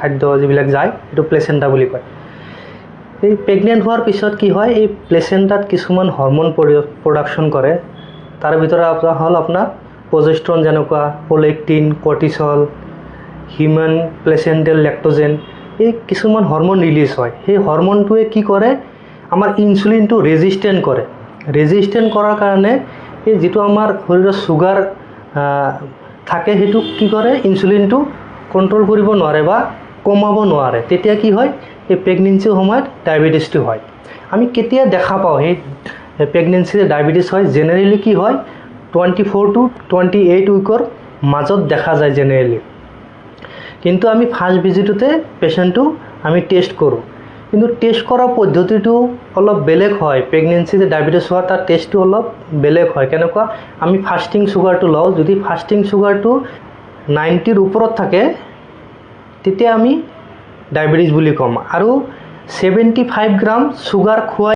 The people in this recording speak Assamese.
খাদ্য যিবিলাক যায় এইটো প্লেচেণ্টা বুলি কয়। এই প্ৰেগনেণ্ট হোৱাৰ পিছত কি হয়, এই প্লেচেণ্টাত কিছুমান হৰম'ন প্ৰডাকশ্যন কৰে। তাৰ ভিতৰত হ'ল আপোনাৰ প্ৰজেষ্ট্ৰন, যেনেকুৱা প্ৰলেক্টিন, কৰ্টিচল, হিউমেন প্লেচেণ্টেল লেক্টোজেন, এই কিছুমান হৰম'ন ৰিলিজ হয়। সেই হৰম'নটোৱে কি কৰে, আমাৰ ইনচুলিনটো ৰেজিষ্টেণ্ট কৰে। ৰেজিষ্টেণ্ট কৰাৰ কাৰণে এই যিটো আমাৰ শৰীৰত চুগাৰ থাকে সেইটো কি কৰে, ইনচুলিনটো কণ্ট্ৰল কৰিব নোৱাৰে বা কমাব নোৱাৰে। তেতিয়া কি হয়, এই প্ৰেগনেঞ্চিৰ সময়ত ডায়েবেটিছটো হয়। আমি কেতিয়া দেখা পাওঁ সেই প্ৰেগনেঞ্চিৰে ডায়েবেটিছ হয়? জেনেৰেলি কি হয়, 24 to 28 উইকৰ মাজত দেখা যায় জেনেৰেলি। কিন্তু আমি ফাৰ্ষ্ট ভিজিটতে পেচেণ্টটো আমি টেষ্ট কৰোঁ। কিন্তু টেষ্ট কৰা পদ্ধতিটো অলপ বেলেগ হয়। প্ৰেগনেঞ্চিতে ডায়েবেটিছ হোৱা তাৰ টেষ্টটো অলপ বেলেগ হয়। কেনেকুৱা, আমি ফাষ্টিং চুগাৰটো লওঁ। যদি ফাষ্টিং চুগাৰটো 90ৰ ওপৰত থাকে তেতিয়া আমি ডায়েবেটিছ বুলি ক'ম। আৰু 75 গ্ৰাম চুগাৰ খোৱাই